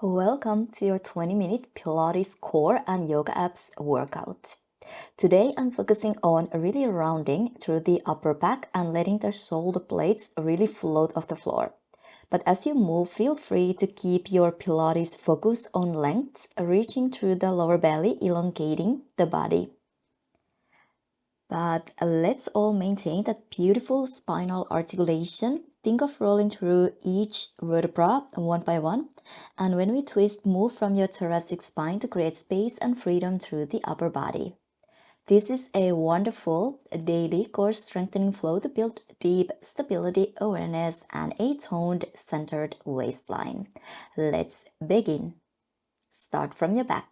Welcome to your 20-minute Pilates core and yoga abs workout. Today I'm focusing on really rounding through the upper back and letting the shoulder blades really float off the floor. But as you move, feel free to keep your Pilates focus on length, reaching through the lower belly, elongating the body. But let's all maintain that beautiful spinal articulation. Think of rolling through each vertebra one by one. And when we twist, move from your thoracic spine to create space and freedom through the upper body. This is a wonderful daily core strengthening flow to build deep stability, awareness, and a toned, centered waistline. Let's begin. Start from your back.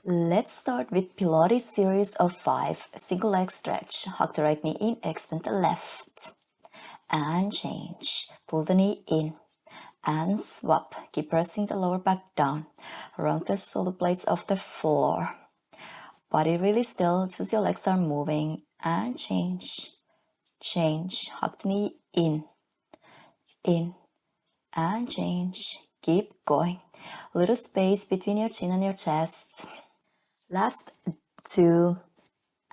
Let's start with Pilates series of 5 single leg stretch. Hug the right knee in, extend the left and change. Pull the knee in and swap. Keep pressing the lower back down. Round the shoulder blades off the floor. Body really still, just your legs are moving and change. Change. Hug the knee in and change. Keep going. Little space between your chin and your chest. Last 2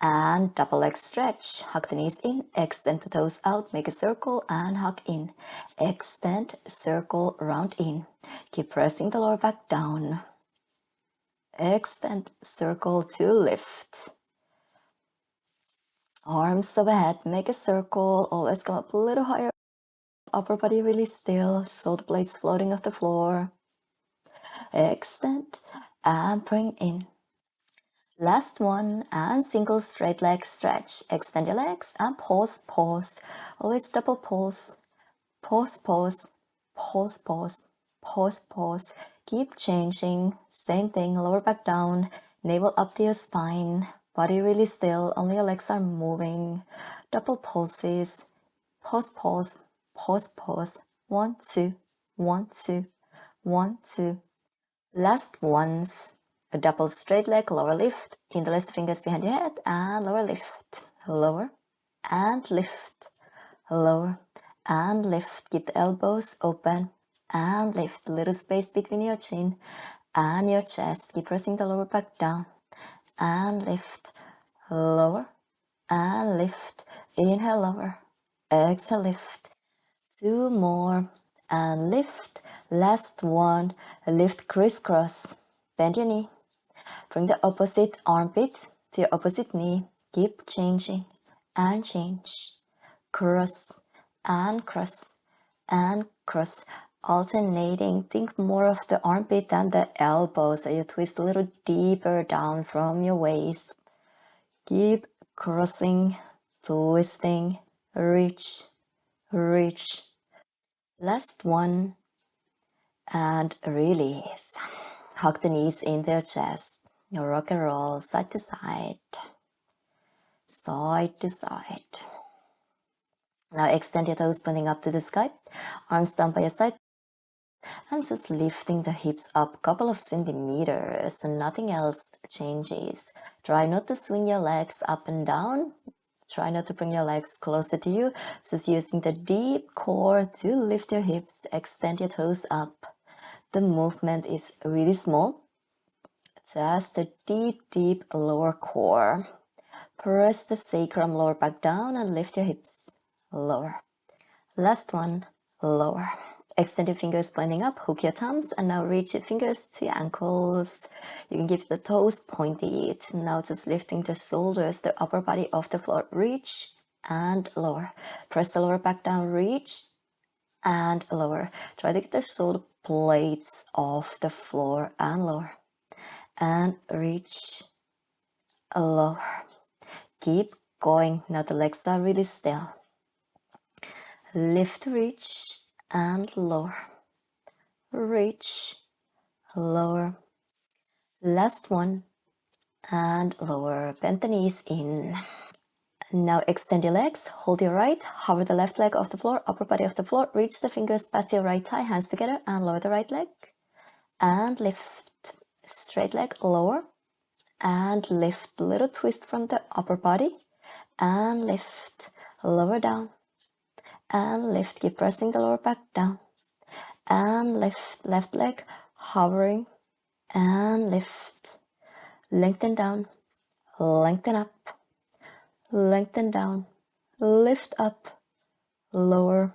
and double leg stretch. Hug the knees in, extend the toes out, make a circle and hug in. Extend, circle, round in. Keep pressing the lower back down. Extend, circle to lift. Arms overhead, make a circle, always come up a little higher. Upper body really still, shoulder blades floating off the floor. Extend and bring in. Last one and single straight leg stretch. Extend your legs and pause, pause. Always double pause. Pause, pause, pause, pause, pause, pause. Keep changing. Same thing, lower back down, navel up to your spine. Body really still, only your legs are moving. Double pulses. Pause, pause, pause, pause. 1, 2, 1, 2, 1, 2. Last ones. A double straight leg, lower lift, interlace the fingers behind your head and lower lift, lower and lift, lower and lift. Keep the elbows open and lift. A little space between your chin and your chest. Keep pressing the lower back down and lift, lower and lift. Inhale, lower, exhale, lift. 2 more and lift. Last one, lift crisscross. Bend your knee. Bring the opposite armpit to your opposite knee. Keep changing and change. Cross and cross and cross. Alternating. Think more of the armpit than the elbow. So you twist a little deeper down from your waist. Keep crossing, twisting, reach, reach. Last one and release. Hug the knees in their chest. Rock and roll side to side, side to side. Now extend your toes pointing up to the sky, arms down by your side, and just lifting the hips up a couple of centimeters and nothing else changes. Try not to swing your legs up and down. Try not to bring your legs closer to you. Just using the deep core to lift your hips, extend your toes up. The movement is really small. Just a deep, deep lower core. Press the sacrum lower back down and lift your hips. Lower. Last one, lower. Extend your fingers pointing up, hook your thumbs, and now reach your fingers to your ankles. You can keep the toes pointed. Now just lifting the shoulders, the upper body off the floor. Reach and lower. Press the lower back down, reach and lower. Try to get the shoulder blades off the floor and lower. And reach, lower. Keep going. Now the legs are really still. Lift, reach, and lower. Reach, lower. Last one, and lower. Bend the knees in. Now extend your legs. Hold your right. Hover the left leg off the floor, upper body off the floor. Reach the fingers past your right thigh, hands together, and lower the right leg. And lift. Straight leg, lower. And lift. Little twist from the upper body. And lift. lower down, and lift. Keep pressing the lower back down, and lift. Left leg hovering, and lift. Lengthen down, lengthen up, lengthen down, lift up, lower,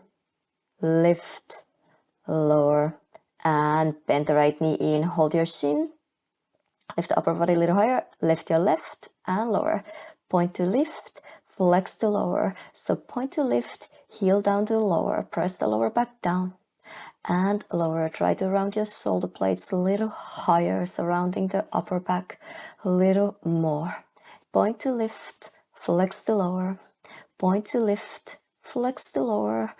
lift, lower, and bend the right knee in, hold your shin, lift the upper body a little higher, lift your left and lower, point to lift, flex to lower, so point to lift, heel down to lower, press the lower back down, and lower. Try to round your shoulder blades a little higher, surrounding the upper back a little more. Point to lift, flex to lower, point to lift, flex to lower,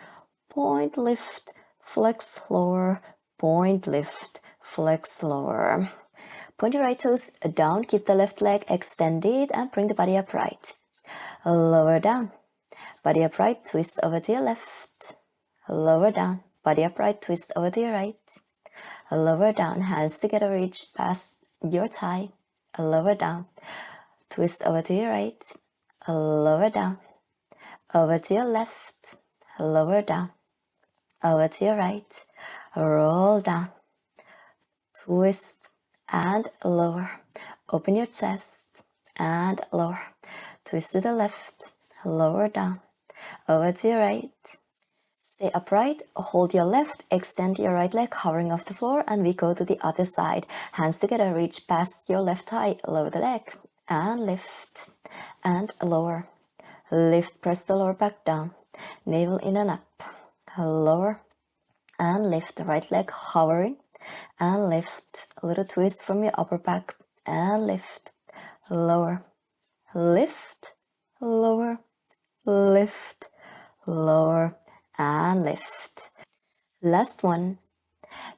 point lift, flex lower, point lift, flex lower. Point your right toes down, keep the left leg extended and bring the body upright. Lower down, body upright, twist over to your left. Lower down, body upright, twist over to your right. Lower down, hands together, reach past your thigh. Lower down, twist over to your right. Lower down, over to your left. Lower down, over to your right. Roll down, twist and lower. Open your chest and lower. Twist to the left, lower down, over to your right. Stay upright, hold your left, extend your right leg, hovering off the floor, and we go to the other side. Hands together, reach past your left thigh, lower the leg, and lift, and lower. Lift, press the lower back down, navel in and up, lower, and lift. The right leg hovering, and lift. A little twist from your upper back, and lift, lower, lift, lower, lift, lower, and lift. Last one.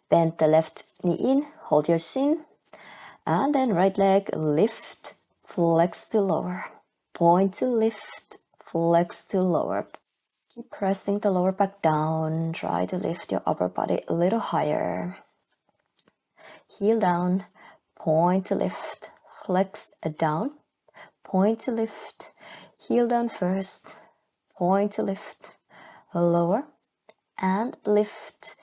Bend the left knee in, hold your shin, and then right leg lift, flex to lower. Point to lift, flex to lower. Keep pressing the lower back down. Try to lift your upper body a little higher. Heel down, point to lift, flex down, point to lift, heel down first, point to lift, lower, and lift,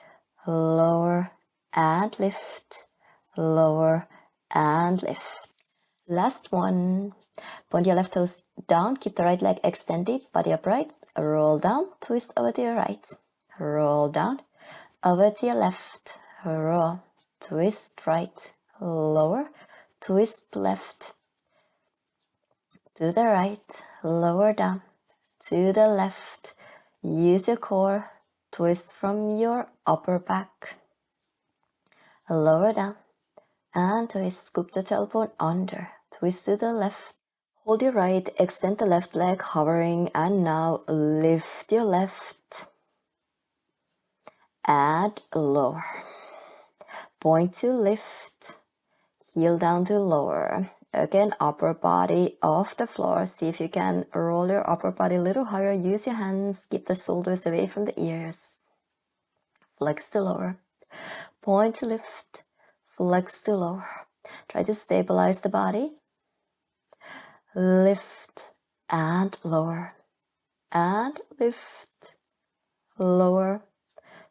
lower, and lift, lower, and lift. Last one. Point your left toes down, keep the right leg extended, body upright, roll down, twist over to your right, roll down, over to your left, roll, twist right, lower, twist left, to the right, lower down, to the left, use your core, twist from your upper back, lower down, and twist, scoop the tailbone under, twist to the left, hold your right, extend the left leg, hovering, and now lift your left, and lower, point to lift, heel down to lower. Again, upper body off the floor. See if you can roll your upper body a little higher. Use your hands, keep the shoulders away from the ears. Flex to lower, point to lift, flex to lower. Try to stabilize the body. Lift and lower, and lift, lower,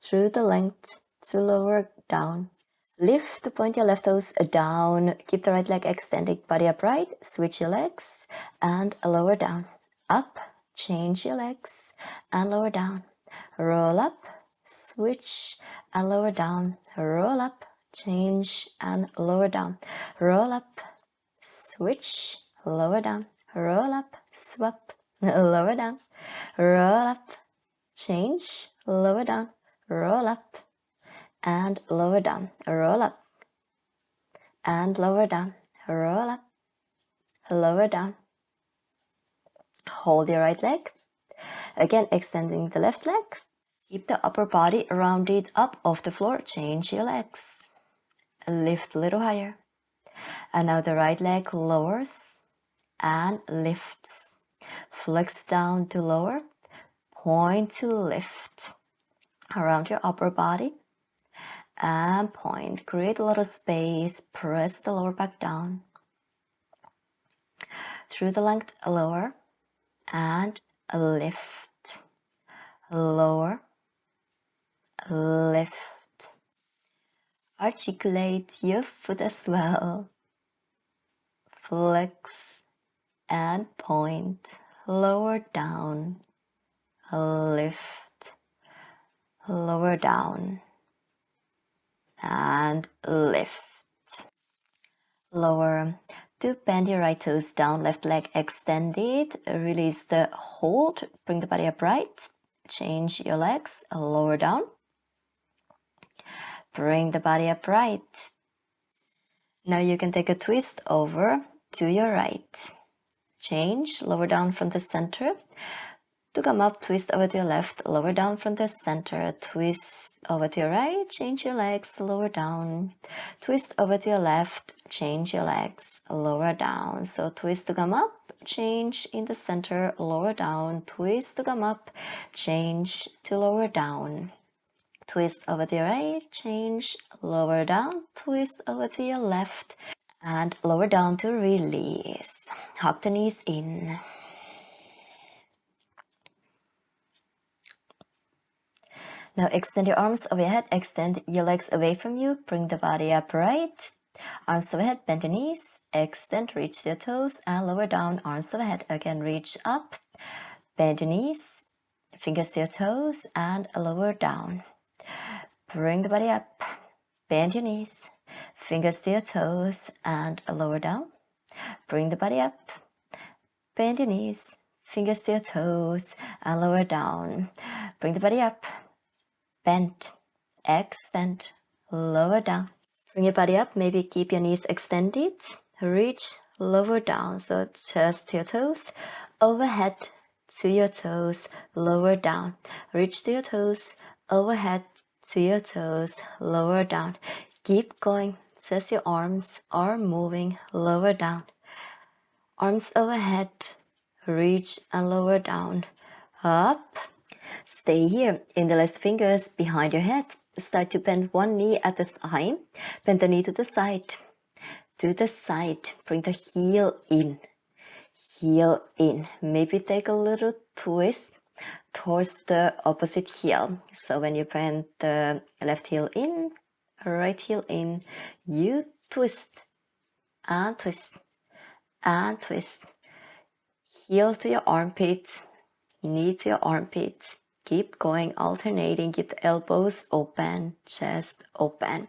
through the length to lower down. Lift, point your left toes down, keep the right leg extended, body upright, switch your legs, and lower down. Up, change your legs, and lower down. Roll up, switch, and lower down. Roll up, change, and lower down. Roll up, switch, lower down, roll up, swap, lower down, roll up, change, lower down, roll up, and lower down, roll up, and lower down, roll up, lower down. Hold your right leg, again extending the left leg. Keep the upper body rounded up off the floor, change your legs, lift a little higher, and now the right leg lowers and lifts. Flex down to lower, point to lift around your upper body, and point. Create a lot of space, press the lower back down. Through the length, lower, and lift. lower, lift. Articulate your foot as well. Flex and point. Lower down, lift, lower down, and lift. Lower. To bend your right toes down, left leg extended. Release the hold. Bring the body upright. Change your legs. Lower down. Bring the body upright. Now you can take a twist over to your right. Change. Lower down from the center. To come up, twist over to your left, lower down from the center, twist over to your right, change your legs, lower down, twist over to your left, change your legs, lower down. So twist to come up, change in the center, lower down, twist to come up, change to lower down. Twist over to your right, change, lower down, twist over to your left, and lower down to release. Hug the knees in. Now extend your arms overhead, extend your legs away from you, bring the body upright. Arms overhead, bend your knees, extend, reach your toes, and lower down, arms overhead. Again, reach up, bend your knees, fingers to your toes, and lower down. Bring the body up, bend your knees, fingers to your toes, and lower down. Bring the body up, bend your knees, fingers to your toes, and lower down. Bring the body up, bend, extend, lower down. Bring your body up, maybe keep your knees extended. Reach, lower down. So chest to your toes, overhead to your toes, lower down. Reach to your toes, overhead to your toes, lower down. Keep going. Just your arms are moving, lower down. Arms overhead, reach and lower down. Up. Stay here. Interlace fingers behind your head. Start to bend one knee at a time. Bend the knee to the side. To the side. Bring the heel in. Heel in. Maybe take a little twist towards the opposite heel. So when you bend the left heel in, right heel in, you twist and twist and twist. Heel to your armpits. Knee to your armpits. Keep going, alternating. Keep the elbows open, chest open.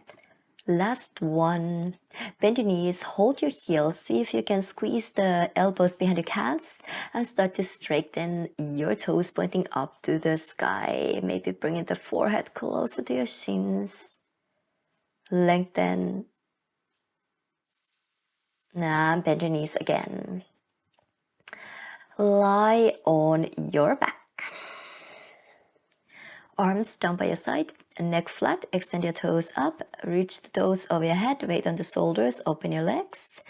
Last one. Bend your knees, hold your heels. See if you can squeeze the elbows behind your calves and start to straighten your toes pointing up to the sky. Maybe bringing the forehead closer to your shins. Lengthen. And bend your knees again. Lie on your back. Arms down by your side, neck flat, extend your toes up, reach the toes over your head, weight on the shoulders, open your legs,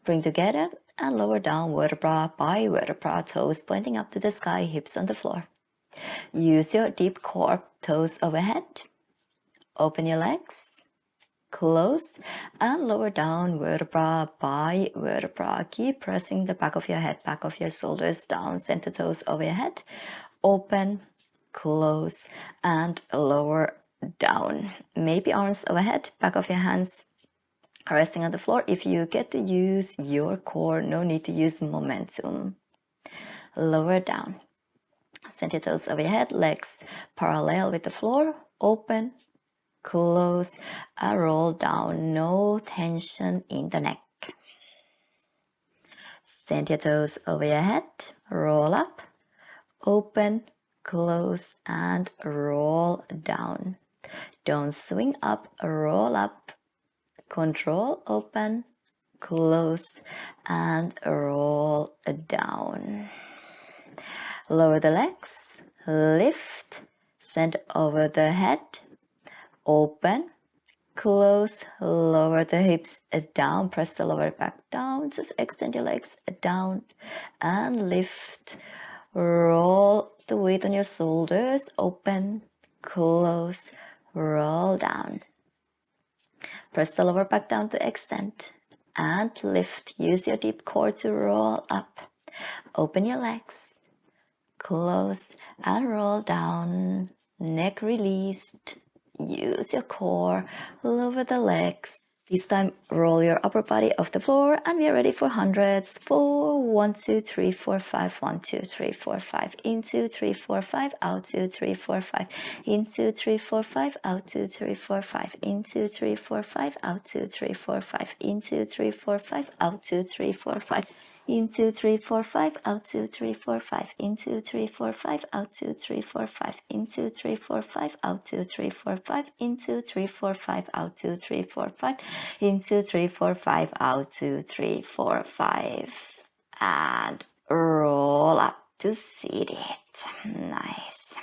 bring together and lower down vertebra by vertebra, toes pointing up to the sky, hips on the floor. Use your deep core, toes overhead, open your legs, close and lower down vertebra by vertebra. Keep pressing the back of your head, back of your shoulders down, center toes over your head, open, close and lower down. Maybe arms overhead, back of your hands resting on the floor. If you get to use your core, no need to use momentum. Lower down. Send your toes over your head, legs parallel with the floor, open, close, and roll down. No tension in the neck. Send your toes over your head, roll up, open, close and roll down. Don't swing up, roll up, control, open, close and roll down. Lower the legs, lift, send over the head, open, close, lower the hips down, press the lower back down, just extend your legs down and lift, roll the weight on your shoulders, open, close, roll down. Press the lower back down to extend and lift. Use your deep core to roll up. Open your legs, close, and roll down. Neck released. Use your core, lower the legs. This time, roll your upper body off the floor, and we are ready for hundreds. 4, 1, 2, 3, 4, 5, 1, 2, 3, 4, 5, in 2, 3, 4, 5, out 2, 3, 4, 5, in 2, 3, 4, 5, out 2, 3, 4, 5, in 2, 3, 4, 5, out 2, 3, 4, 5, in 2, 3, 4, 5, out 2, 3, 4, 5. In 2, 3, 4, 5, out 2, 3, 4, 5, in 2, 3, 4, 5, out 2, 3, 4, 5, in 2, 3, 4, 5, out 2, 3, 4, 5, in 2, 3, 4, 5, out 2, 3, 4, 5, in 2, 3, 4, 5, out 2, 3, 4, 5, and roll up to seated. Nice.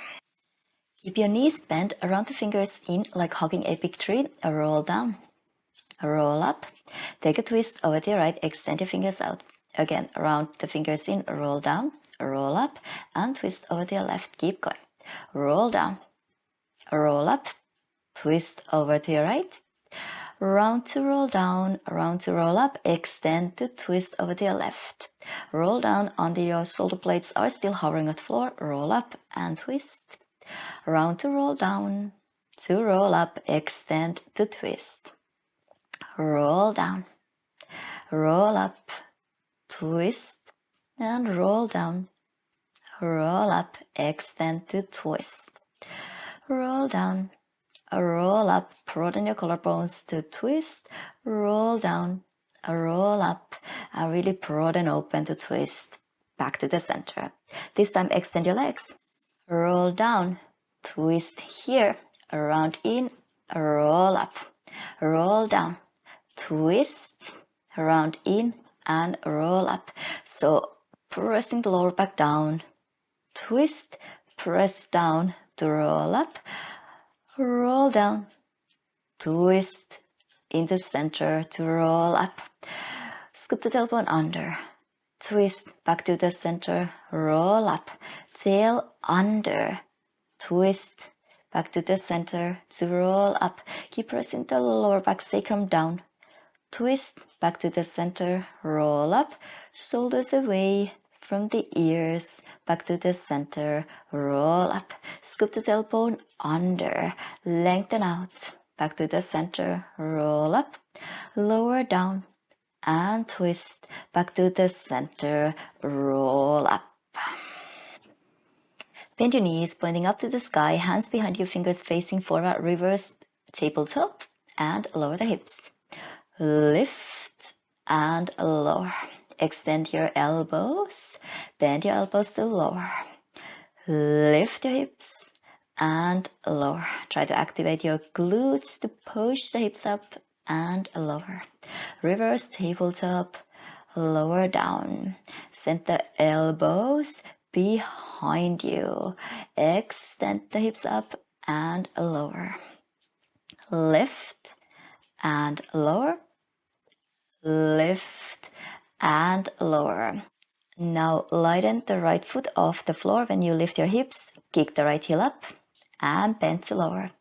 Keep your knees bent around the fingers in like hugging a big tree. Roll down, roll up, take a twist over to your right, extend your fingers out. Again, round the fingers in, roll down, roll up, and twist over to your left. Keep going. Roll down, roll up, twist over to your right. Round to roll down, round to roll up, extend to twist over to your left. Roll down until your shoulder blades are still hovering at the floor. Roll up and twist. Round to roll down, to roll up, extend to twist. Roll down, roll up, twist, and roll down, roll up, extend to twist, roll down, roll up, broaden your collarbones to twist, roll down, roll up, and really broaden open to twist, back to the center. This time extend your legs, roll down, twist here, round in, roll up, roll down, twist, round in, and roll up. So pressing the lower back down, twist, press down to roll up, roll down, twist into center to roll up. Scoop the tailbone under, twist back to the center, roll up, tail under, twist back to the center to roll up. Keep pressing the lower back sacrum down. Twist back to the center, roll up, shoulders away from the ears, back to the center, roll up, scoop the tailbone under, lengthen out, back to the center, roll up, lower down, and twist, back to the center, roll up. Bend your knees, pointing up to the sky, hands behind you, fingers facing forward, reverse tabletop, and lower the hips. Lift and lower. Extend your elbows. Bend your elbows to lower. Lift your hips and lower. Try to activate your glutes to push the hips up and lower. Reverse tabletop. Lower down. Send the elbows behind you. Extend the hips up and lower. Lift and lower. Lift and lower. Now lighten the right foot off the floor when you lift your hips. Kick the right heel up and bend to lower.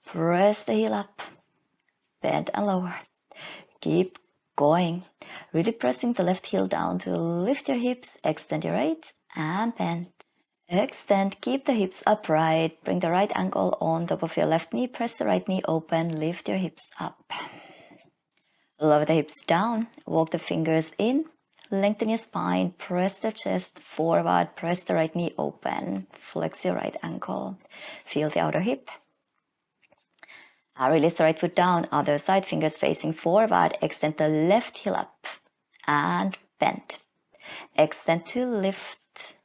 Press the heel up, bend and lower. Keep going. Really pressing the left heel down to lift your hips. Extend your right and bend. Extend, keep the hips upright. Bring the right ankle on top of your left knee. Press the right knee open. Lift your hips up. Lower the hips down, walk the fingers in, lengthen your spine, press the chest forward, press the right knee open, flex your right ankle, feel the outer hip. Release the right foot down, other side, fingers facing forward, extend the left heel up and bend. Extend to lift,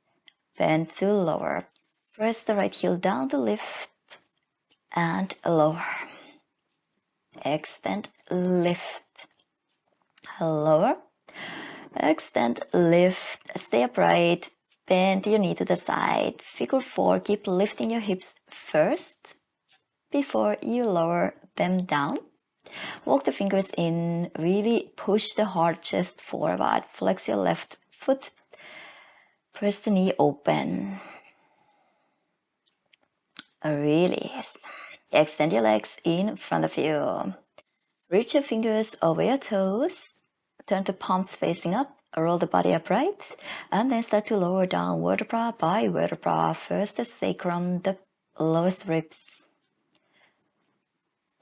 bend to lower. Press the right heel down to lift and lower. Extend, lift. Lower, extend, lift, stay upright, bend your knee to the side. Figure 4, keep lifting your hips first before you lower them down. Walk the fingers in, really push the hard chest forward, flex your left foot, press the knee open. Release. Extend your legs in front of you. Reach your fingers over your toes. Turn the palms facing up. Roll the body upright and then start to lower down vertebra by vertebra. First the sacrum, the lowest ribs.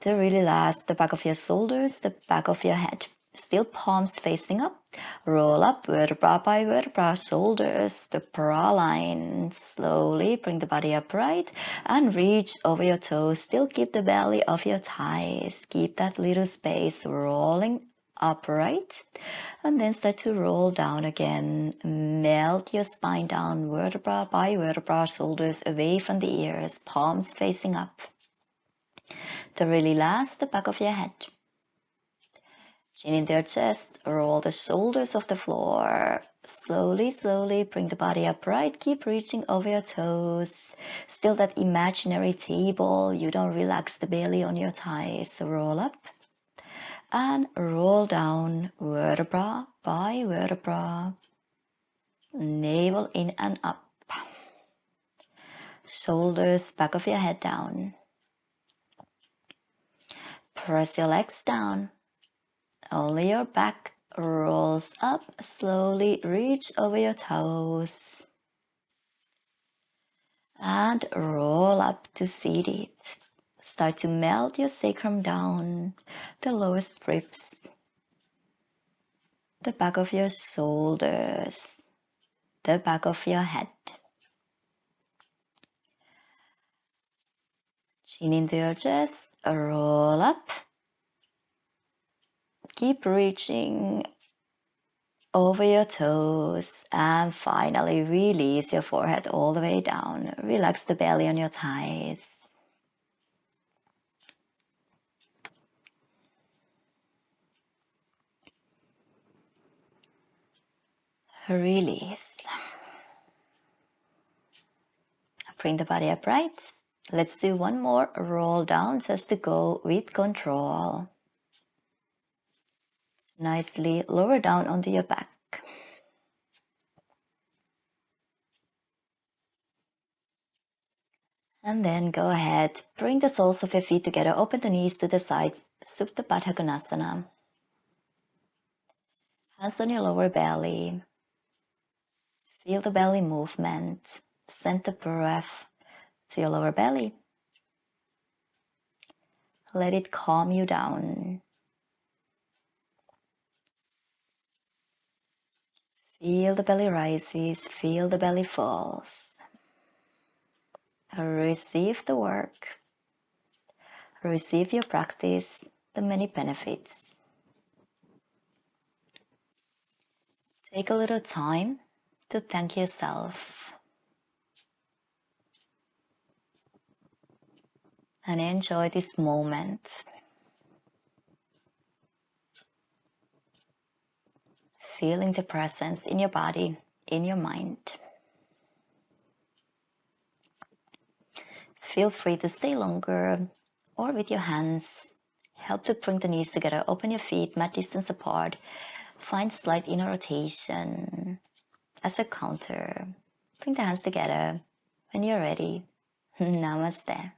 To really last, the back of your shoulders, the back of your head. Still palms facing up. Roll up vertebra by vertebra, shoulders, the bra line. Slowly bring the body upright and reach over your toes. Still keep the belly of your thighs. Keep that little space, rolling upright. And then start to roll down again. Melt your spine down, vertebra by vertebra, shoulders away from the ears, palms facing up. To really last, the back of your head. Chin into your chest, roll the shoulders off the floor. Slowly, slowly bring the body upright. Keep reaching over your toes. Still that imaginary table. You don't relax the belly on your thighs. Roll up and roll down vertebra by vertebra. Navel in and up. Shoulders, back of your head down. Press your legs down. Only your back rolls up. Slowly reach over your toes. And roll up to seated. Start to melt your sacrum down, the lowest ribs, the back of your shoulders, the back of your head. Chin into your chest, roll up. Keep reaching over your toes and finally release your forehead all the way down. Relax the belly on your thighs. Release. Bring the body upright. Let's do one more roll down just to go with control. Nicely lower down onto your back. And then go ahead, bring the soles of your feet together, open the knees to the side, Supta Baddha Konasana. Hands on your lower belly. Feel the belly movement. Send the breath to your lower belly. Let it calm you down. Feel the belly rises, feel the belly falls. Receive the work. Receive your practice, the many benefits. Take a little time to thank yourself. And enjoy this moment. Feeling the presence in your body, in your mind. Feel free to stay longer or with your hands. Help to bring the knees together. Open your feet, mat distance apart. Find slight inner rotation as a counter. Bring the hands together when you're ready. Namaste.